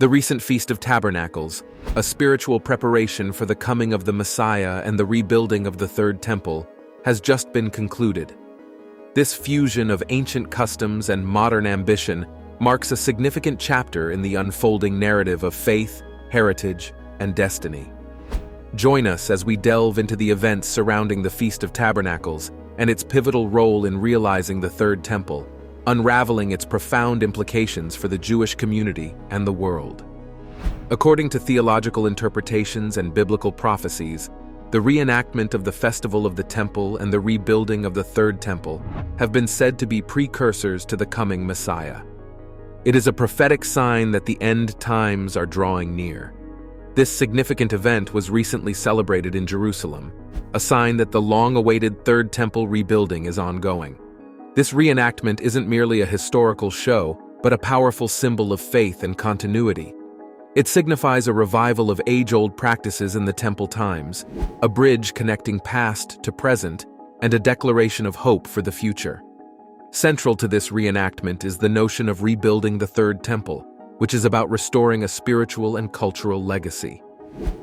The recent Feast of Tabernacles, a spiritual preparation for the coming of the Messiah and the rebuilding of the Third Temple, has just been concluded. This fusion of ancient customs and modern ambition marks a significant chapter in the unfolding narrative of faith, heritage, and destiny. Join us as we delve into the events surrounding the Feast of Tabernacles and its pivotal role in realizing the Third Temple, unraveling its profound implications for the Jewish community and the world. According to theological interpretations and biblical prophecies, the reenactment of the Festival of the Temple and the rebuilding of the Third Temple have been said to be precursors to the coming Messiah. It is a prophetic sign that the end times are drawing near. This significant event was recently celebrated in Jerusalem, a sign that the long-awaited Third Temple rebuilding is ongoing. This reenactment isn't merely a historical show, but a powerful symbol of faith and continuity. It signifies a revival of age-old practices in the temple times, a bridge connecting past to present, and a declaration of hope for the future. Central to this reenactment is the notion of rebuilding the Third Temple, which is about restoring a spiritual and cultural legacy.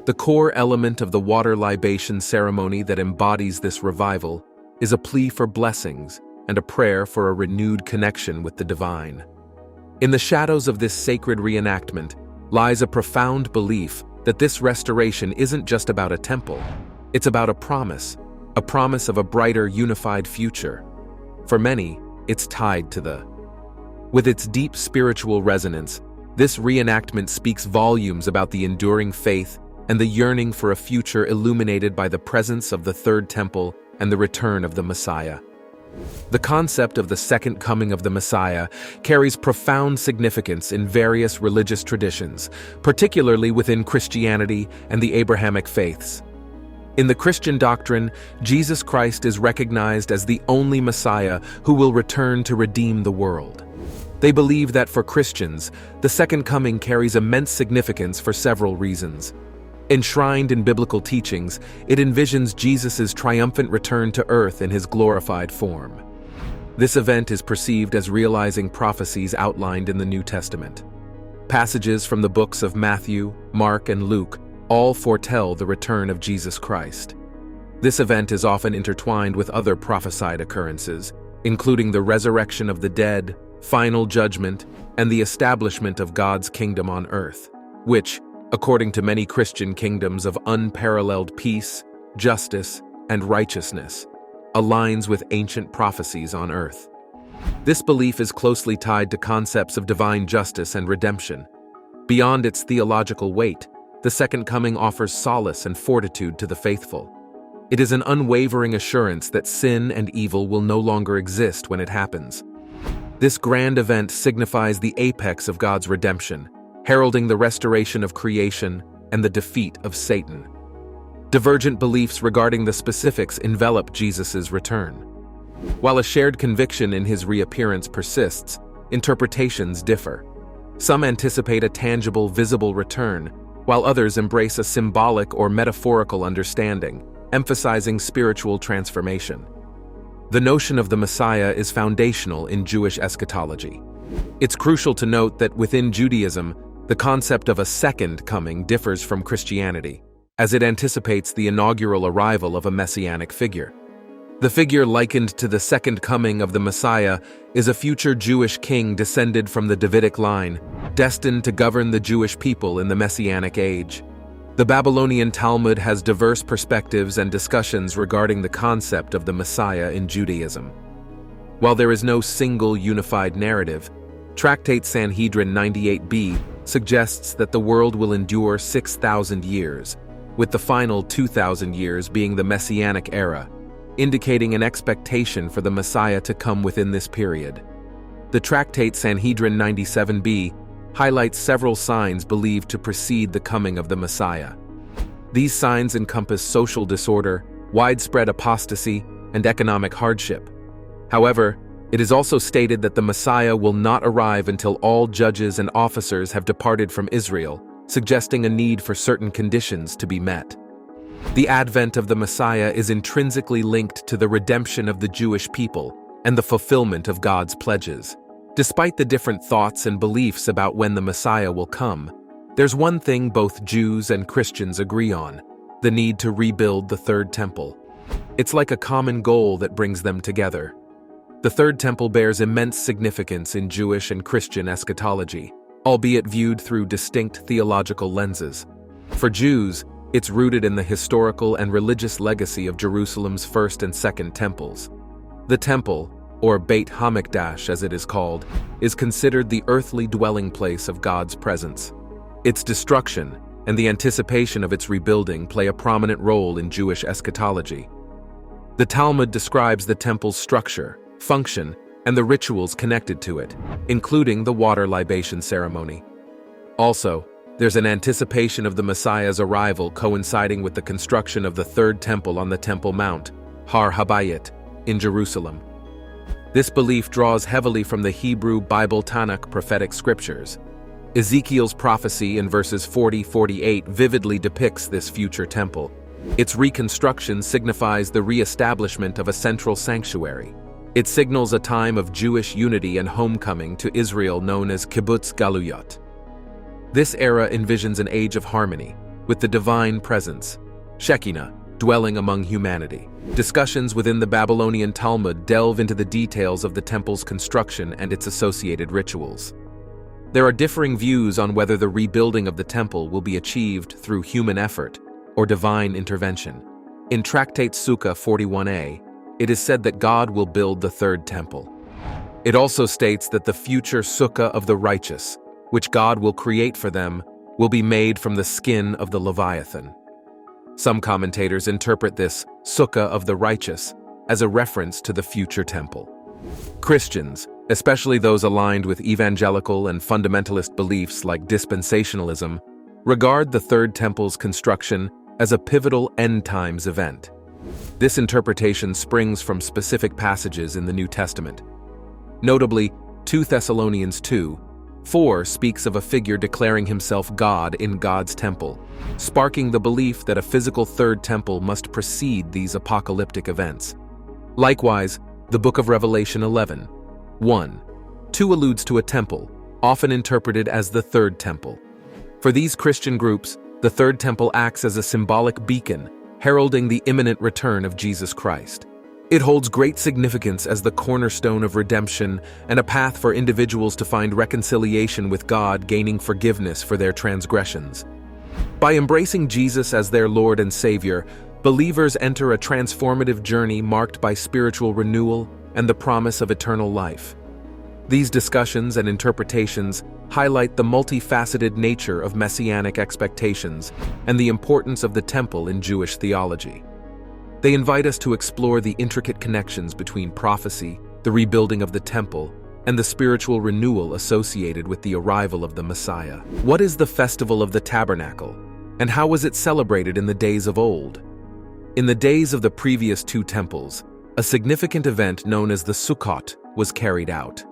The core element of the water libation ceremony that embodies this revival is a plea for blessings and a prayer for a renewed connection with the divine. In the shadows of this sacred reenactment lies a profound belief that this restoration isn't just about a temple, it's about a promise of a brighter, unified future. For many, it's tied to With its deep spiritual resonance, this reenactment speaks volumes about the enduring faith and the yearning for a future illuminated by the presence of the Third Temple and the return of the Messiah. The concept of the second coming of the Messiah carries profound significance in various religious traditions, particularly within Christianity and the Abrahamic faiths. In the Christian doctrine, Jesus Christ is recognized as the only Messiah who will return to redeem the world. They believe that for Christians, the second coming carries immense significance for several reasons. Enshrined in biblical teachings, it envisions Jesus' triumphant return to earth in his glorified form. This event is perceived as realizing prophecies outlined in the New Testament. Passages from the books of Matthew, Mark, and Luke all foretell the return of Jesus Christ. This event is often intertwined with other prophesied occurrences, including the resurrection of the dead, final judgment, and the establishment of God's kingdom on earth, which, according to many Christian kingdoms of unparalleled peace, justice, and righteousness, aligns with ancient prophecies on earth. This belief is closely tied to concepts of divine justice and redemption. Beyond its theological weight, the Second Coming offers solace and fortitude to the faithful. It is an unwavering assurance that sin and evil will no longer exist when it happens. This grand event signifies the apex of God's redemption, heralding the restoration of creation and the defeat of Satan. Divergent beliefs regarding the specifics envelop Jesus' return. While a shared conviction in his reappearance persists, interpretations differ. Some anticipate a tangible, visible return, while others embrace a symbolic or metaphorical understanding, emphasizing spiritual transformation. The notion of the Messiah is foundational in Jewish eschatology. It's crucial to note that within Judaism, the concept of a second coming differs from Christianity, as it anticipates the inaugural arrival of a messianic figure. The figure likened to the second coming of the Messiah is a future Jewish king descended from the Davidic line, destined to govern the Jewish people in the Messianic age. The Babylonian Talmud has diverse perspectives and discussions regarding the concept of the Messiah in Judaism. While there is no single unified narrative, Tractate Sanhedrin 98b suggests that the world will endure 6,000 years, with the final 2,000 years being the Messianic era, indicating an expectation for the Messiah to come within this period. The Tractate Sanhedrin 97b highlights several signs believed to precede the coming of the Messiah. These signs encompass social disorder, widespread apostasy, and economic hardship. However, it is also stated that the Messiah will not arrive until all judges and officers have departed from Israel, suggesting a need for certain conditions to be met. The advent of the Messiah is intrinsically linked to the redemption of the Jewish people and the fulfillment of God's pledges. Despite the different thoughts and beliefs about when the Messiah will come, There's one thing both Jews and Christians agree on: the need to rebuild the Third Temple. It's like a common goal that brings them together. The Third Temple bears immense significance in Jewish and Christian eschatology, albeit viewed through distinct theological lenses. For Jews, it's rooted in the historical and religious legacy of Jerusalem's First and Second Temples. The Temple, or Beit HaMikdash as it is called, is considered the earthly dwelling place of God's presence. Its destruction and the anticipation of its rebuilding play a prominent role in Jewish eschatology. The Talmud describes the temple's structure, function, and the rituals connected to it, including the water libation ceremony. Also, there's an anticipation of the Messiah's arrival coinciding with the construction of the Third Temple on the Temple Mount, Har Habayit, in Jerusalem. This belief draws heavily from the Hebrew Bible Tanakh prophetic scriptures. Ezekiel's prophecy in verses 40-48 vividly depicts this future temple. Its reconstruction signifies the re-establishment of a central sanctuary. It signals a time of Jewish unity and homecoming to Israel known as Kibbutz Galuyot. This era envisions an age of harmony, with the divine presence, Shekinah, dwelling among humanity. Discussions within the Babylonian Talmud delve into the details of the temple's construction and its associated rituals. There are differing views on whether the rebuilding of the temple will be achieved through human effort or divine intervention. In Tractate Sukkot 41a, it is said that God will build the Third Temple. It also states that the future Sukkah of the righteous, which God will create for them, will be made from the skin of the Leviathan. Some commentators interpret this Sukkah of the righteous as a reference to the future temple. Christians, especially those aligned with evangelical and fundamentalist beliefs like dispensationalism, regard the Third Temple's construction as a pivotal end-times event. This interpretation springs from specific passages in the New Testament. Notably, 2 Thessalonians 2:4 speaks of a figure declaring himself God in God's temple, sparking the belief that a physical Third Temple must precede these apocalyptic events. Likewise, the Book of Revelation 11:1-2 alludes to a temple, often interpreted as the Third Temple. For these Christian groups, the Third Temple acts as a symbolic beacon, heralding the imminent return of Jesus Christ. It holds great significance as the cornerstone of redemption and a path for individuals to find reconciliation with God, gaining forgiveness for their transgressions. By embracing Jesus as their Lord and Savior, believers enter a transformative journey marked by spiritual renewal and the promise of eternal life. These discussions and interpretations highlight the multifaceted nature of Messianic expectations and the importance of the temple in Jewish theology. They invite us to explore the intricate connections between prophecy, the rebuilding of the temple, and the spiritual renewal associated with the arrival of the Messiah. What is the Festival of the Tabernacle, and how was it celebrated in the days of old? In the days of the previous 2 temples, a significant event known as the Sukkot was carried out.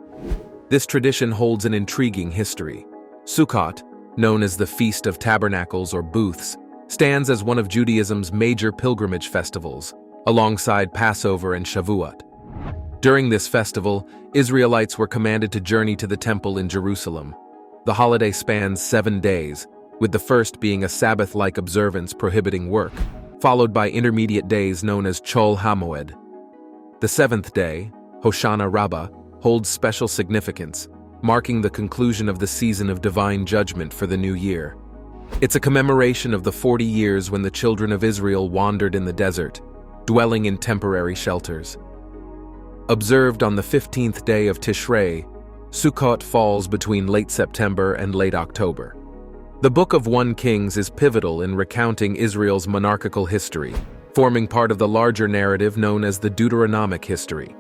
This tradition holds an intriguing history. Sukkot, known as the Feast of Tabernacles or Booths, stands as one of Judaism's major pilgrimage festivals, alongside Passover and Shavuot. During this festival, Israelites were commanded to journey to the temple in Jerusalem. The holiday spans 7 days, with the first being a Sabbath-like observance prohibiting work, followed by intermediate days known as Chol HaMoed. The 7th day, Hoshana Rabbah, holds special significance, marking the conclusion of the season of divine judgment for the new year. It's a commemoration of the 40 years when the children of Israel wandered in the desert, dwelling in temporary shelters. Observed on the 15th day of Tishrei, Sukkot falls between late September and late October. The Book of 1 Kings is pivotal in recounting Israel's monarchical history, forming part of the larger narrative known as the Deuteronomic history.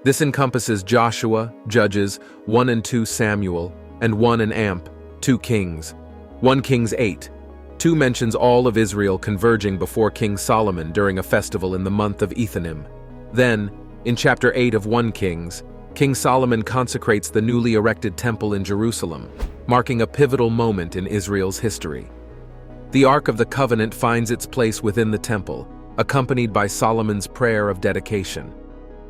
This encompasses Joshua, Judges, 1 and 2 Samuel, and 1 and Amp, 2 Kings. 1 Kings 8:2 mentions all of Israel converging before King Solomon during a festival in the month of Ethanim. Then, in chapter 8 of 1 Kings, King Solomon consecrates the newly erected temple in Jerusalem, marking a pivotal moment in Israel's history. The Ark of the Covenant finds its place within the temple, accompanied by Solomon's prayer of dedication.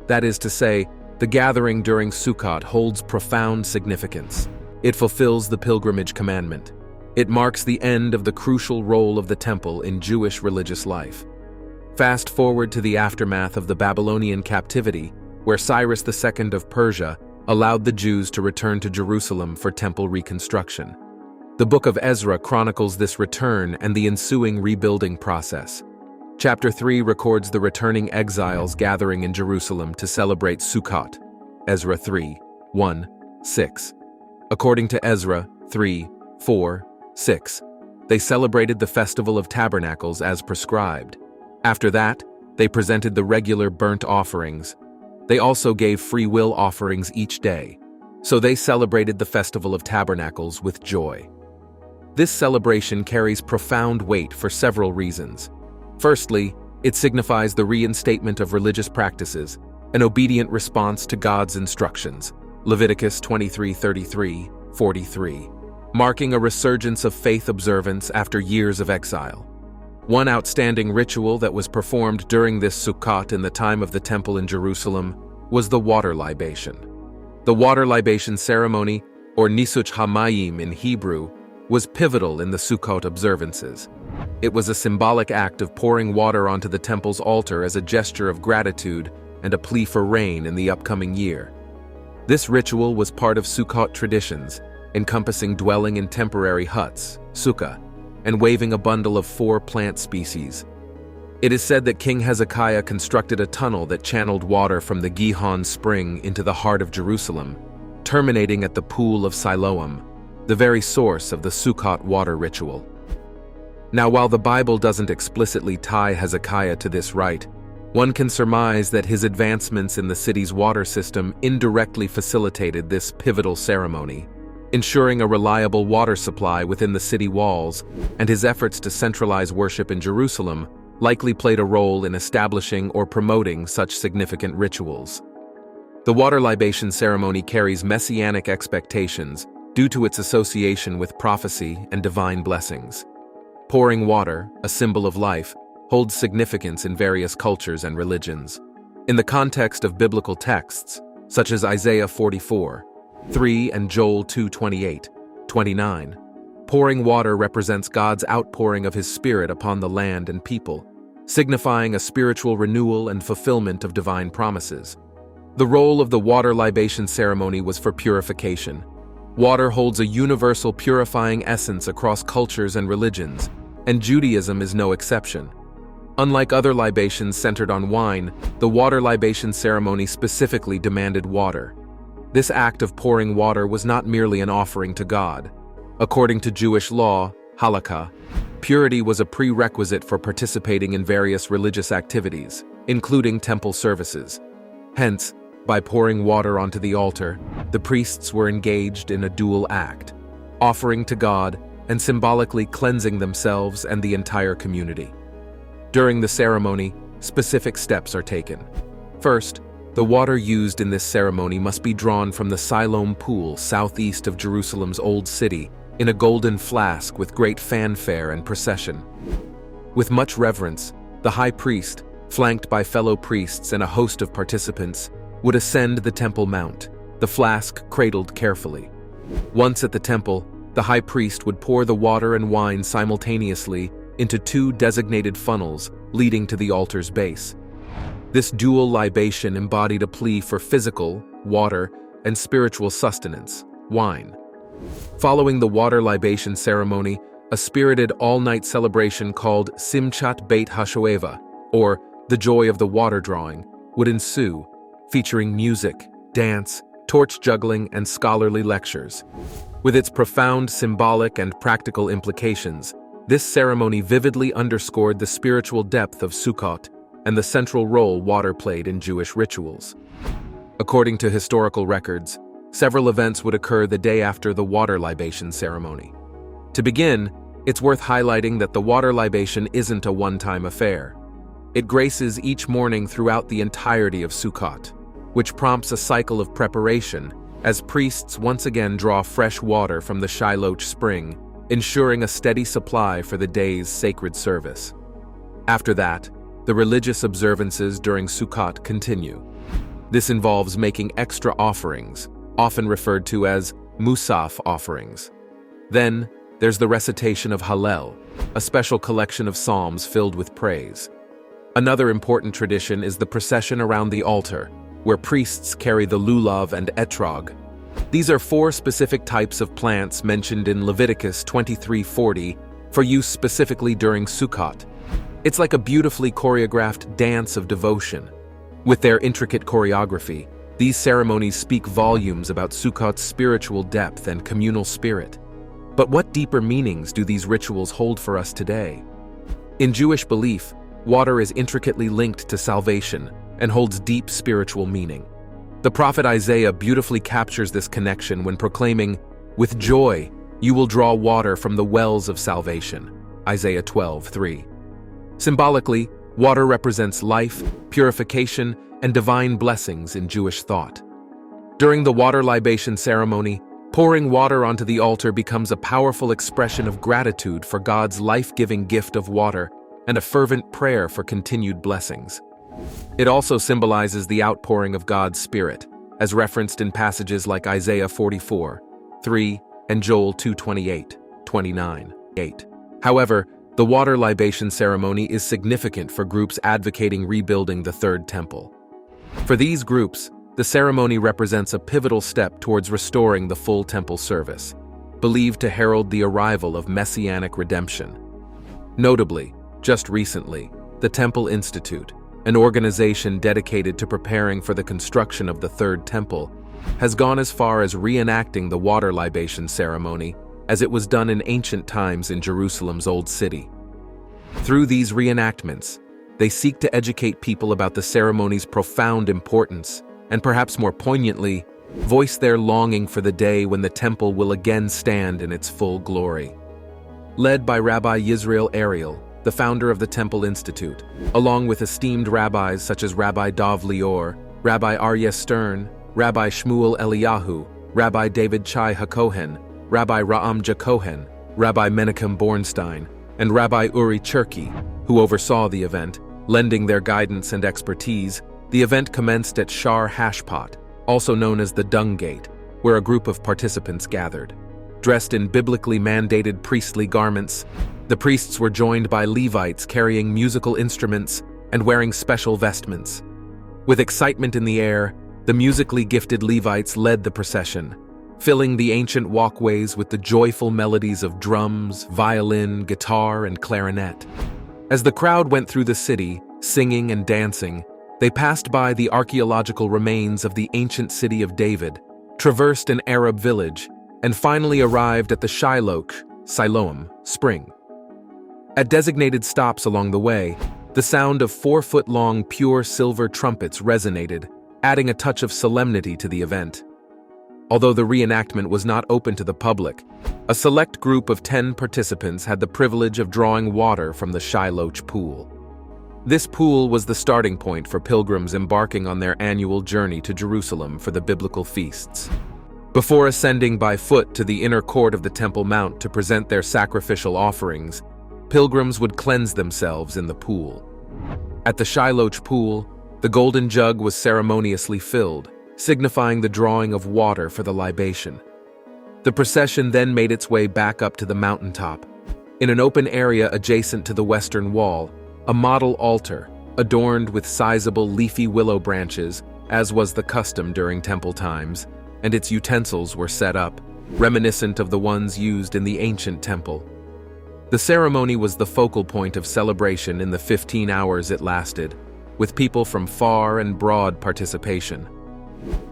That is to say, the gathering during Sukkot holds profound significance. It fulfills the pilgrimage commandment. It marks the end of the crucial role of the temple in Jewish religious life. Fast forward to the aftermath of the Babylonian captivity, where Cyrus II of Persia allowed the Jews to return to Jerusalem for temple reconstruction. The book of Ezra chronicles this return and the ensuing rebuilding process. Chapter 3 records the returning exiles gathering in Jerusalem to celebrate Sukkot. Ezra 3, 1, 6. According to Ezra 3, 4, 6, they celebrated the Festival of Tabernacles as prescribed. After that, they presented the regular burnt offerings. They also gave free will offerings each day. So they celebrated the Festival of Tabernacles with joy. This celebration carries profound weight for several reasons. Firstly, it signifies the reinstatement of religious practices, an obedient response to God's instructions, Leviticus 23:33, 43, marking a resurgence of faith observance after years of exile. One outstanding ritual that was performed during this Sukkot in the time of the temple in Jerusalem was the water libation. The water libation ceremony, or Nisuch HaMayim in Hebrew, was pivotal in the Sukkot observances. It was a symbolic act of pouring water onto the temple's altar as a gesture of gratitude and a plea for rain in the upcoming year. This ritual was part of Sukkot traditions, encompassing dwelling in temporary huts, sukkah, and waving a bundle of 4 plant species. It is said that King Hezekiah constructed a tunnel that channeled water from the Gihon spring into the heart of Jerusalem, terminating at the pool of Siloam, the very source of the Sukkot water ritual. Now, while the Bible doesn't explicitly tie Hezekiah to this rite, one can surmise that his advancements in the city's water system indirectly facilitated this pivotal ceremony, ensuring a reliable water supply within the city walls, and his efforts to centralize worship in Jerusalem likely played a role in establishing or promoting such significant rituals. The water libation ceremony carries messianic expectations due to its association with prophecy and divine blessings. Pouring water, a symbol of life, holds significance in various cultures and religions. In the context of biblical texts, such as Isaiah 44:3 and Joel 2:28, 29, pouring water represents God's outpouring of His Spirit upon the land and people, signifying a spiritual renewal and fulfillment of divine promises. The role of the water libation ceremony was for purification. Water holds a universal purifying essence across cultures and religions, and Judaism is no exception. Unlike other libations centered on wine, the water libation ceremony specifically demanded water. This act of pouring water was not merely an offering to God. According to Jewish law, halakha, purity was a prerequisite for participating in various religious activities, including temple services. Hence, by pouring water onto the altar, the priests were engaged in a dual act, offering to God and symbolically cleansing themselves and the entire community. During the ceremony, specific steps are taken. First, the water used in this ceremony must be drawn from the Siloam pool southeast of Jerusalem's Old City in a golden flask with great fanfare and procession. With much reverence, the high priest, flanked by fellow priests and a host of participants, would ascend the Temple Mount, the flask cradled carefully. Once at the temple, the high priest would pour the water and wine simultaneously into 2 designated funnels leading to the altar's base. This dual libation embodied a plea for physical, water, and spiritual sustenance, wine. Following the water libation ceremony, a spirited all-night celebration called Simchat Beit HaShoeva, or the Joy of the Water Drawing, would ensue, featuring music, dance, torch juggling, and scholarly lectures. With its profound symbolic and practical implications, this ceremony vividly underscored the spiritual depth of Sukkot and the central role water played in Jewish rituals. According to historical records, several events would occur the day after the water libation ceremony. To begin, it's worth highlighting that the water libation isn't a one-time affair. It graces each morning throughout the entirety of Sukkot, which prompts a cycle of preparation as priests once again draw fresh water from the Shiloh spring, ensuring a steady supply for the day's sacred service. After that, the religious observances during Sukkot continue. This involves making extra offerings, often referred to as musaf offerings. Then, there's the recitation of Hallel, a special collection of psalms filled with praise. Another important tradition is the procession around the altar, where priests carry the lulav and etrog. These are 4 specific types of plants mentioned in Leviticus 23:40 for use specifically during Sukkot. It's like a beautifully choreographed dance of devotion. With their intricate choreography, these ceremonies speak volumes about Sukkot's spiritual depth and communal spirit. But what deeper meanings do these rituals hold for us today? In Jewish belief, water is intricately linked to salvation and holds deep spiritual meaning. The prophet Isaiah beautifully captures this connection when proclaiming, "With joy, you will draw water from the wells of salvation." Isaiah 12:3. Symbolically, water represents life, purification, and divine blessings in Jewish thought. During the water libation ceremony, pouring water onto the altar becomes a powerful expression of gratitude for God's life-giving gift of water and a fervent prayer for continued blessings. It also symbolizes the outpouring of God's Spirit, as referenced in passages like Isaiah 44:3 and Joel 2:28-29:8. However, the water libation ceremony is significant for groups advocating rebuilding the Third Temple. For these groups, the ceremony represents a pivotal step towards restoring the full temple service, believed to herald the arrival of Messianic redemption. Notably, just recently, the Temple Institute, an organization dedicated to preparing for the construction of the Third Temple, has gone as far as reenacting the water libation ceremony as it was done in ancient times in Jerusalem's Old City. Through these reenactments, they seek to educate people about the ceremony's profound importance and, perhaps more poignantly, voice their longing for the day when the temple will again stand in its full glory. Led by Rabbi Yisrael Ariel, the founder of the Temple Institute, along with esteemed rabbis such as Rabbi Dov Lior, Rabbi Aryeh Stern, Rabbi Shmuel Eliyahu, Rabbi David Chai HaKohen, Rabbi Ra'am Jakohen, Rabbi Menachem Bornstein, and Rabbi Uri Cherki, who oversaw the event, lending their guidance and expertise. The event commenced at Shar Hashpot, also known as the Dung Gate, where a group of participants gathered. Dressed in biblically mandated priestly garments, the priests were joined by Levites carrying musical instruments and wearing special vestments. With excitement in the air, the musically gifted Levites led the procession, filling the ancient walkways with the joyful melodies of drums, violin, guitar, and clarinet. As the crowd went through the city, singing and dancing, they passed by the archaeological remains of the ancient city of David, traversed an Arab village, and finally arrived at the Siloam spring. At designated stops along the way, the sound of 4-foot-long pure silver trumpets resonated, adding a touch of solemnity to the event. Although the reenactment was not open to the public, a select group of 10 participants had the privilege of drawing water from the Shiloh pool. This pool was the starting point for pilgrims embarking on their annual journey to Jerusalem for the biblical feasts. Before ascending by foot to the inner court of the Temple Mount to present their sacrificial offerings, pilgrims would cleanse themselves in the pool. At the Shiloh pool, the golden jug was ceremoniously filled, signifying the drawing of water for the libation. The procession then made its way back up to the mountaintop. In an open area adjacent to the western wall, a model altar, adorned with sizable leafy willow branches, as was the custom during temple times, and its utensils were set up, reminiscent of the ones used in the ancient temple. The ceremony was the focal point of celebration in the 15 hours it lasted, with people from far and broad participation.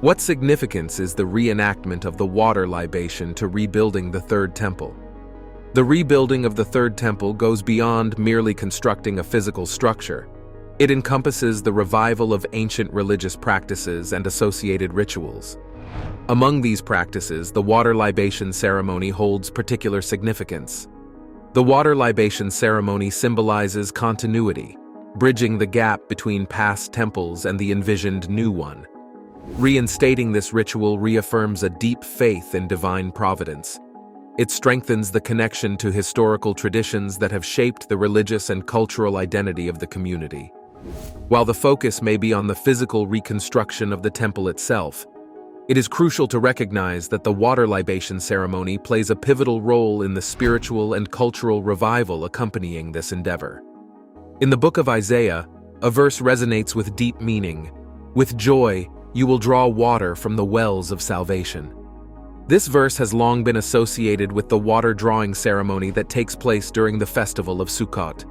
What significance is the reenactment of the water libation to rebuilding the Third Temple? The rebuilding of the Third Temple goes beyond merely constructing a physical structure. It encompasses the revival of ancient religious practices and associated rituals. Among these practices, the water libation ceremony holds particular significance. The water libation ceremony symbolizes continuity, bridging the gap between past temples and the envisioned new one. Reinstating this ritual reaffirms a deep faith in divine providence. It strengthens the connection to historical traditions that have shaped the religious and cultural identity of the community. While the focus may be on the physical reconstruction of the temple itself, It is crucial to recognize that the water libation ceremony plays a pivotal role in the spiritual and cultural revival accompanying this endeavor. In the book of Isaiah, a verse resonates with deep meaning. "With joy, you will draw water from the wells of salvation." This verse has long been associated with the water drawing ceremony that takes place during the festival of Sukkot.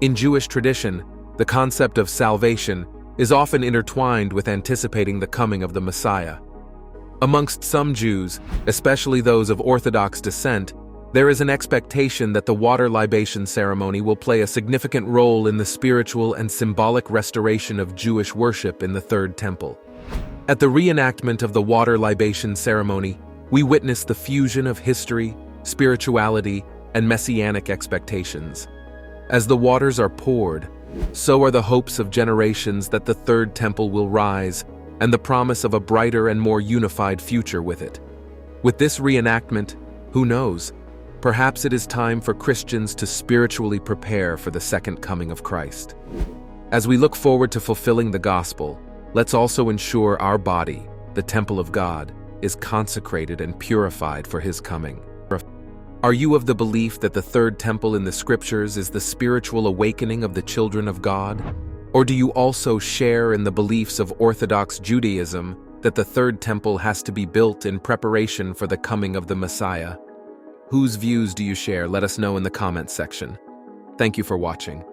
In Jewish tradition, the concept of salvation is often intertwined with anticipating the coming of the Messiah. Amongst some Jews, especially those of Orthodox descent, there is an expectation that the water libation ceremony will play a significant role in the spiritual and symbolic restoration of Jewish worship in the Third Temple. At the reenactment of the water libation ceremony, we witness the fusion of history, spirituality, and messianic expectations. As the waters are poured, so are the hopes of generations that the Third Temple will rise, and the promise of a brighter and more unified future with it. With this reenactment, who knows, perhaps it is time for Christians to spiritually prepare for the second coming of Christ. As we look forward to fulfilling the gospel, let's also ensure our body, the temple of God, is consecrated and purified for His coming. Are you of the belief that the Third Temple in the Scriptures is the spiritual awakening of the children of God? Or do you also share in the beliefs of Orthodox Judaism that the Third Temple has to be built in preparation for the coming of the Messiah? Whose views do you share? Let us know in the comments section. Thank you for watching.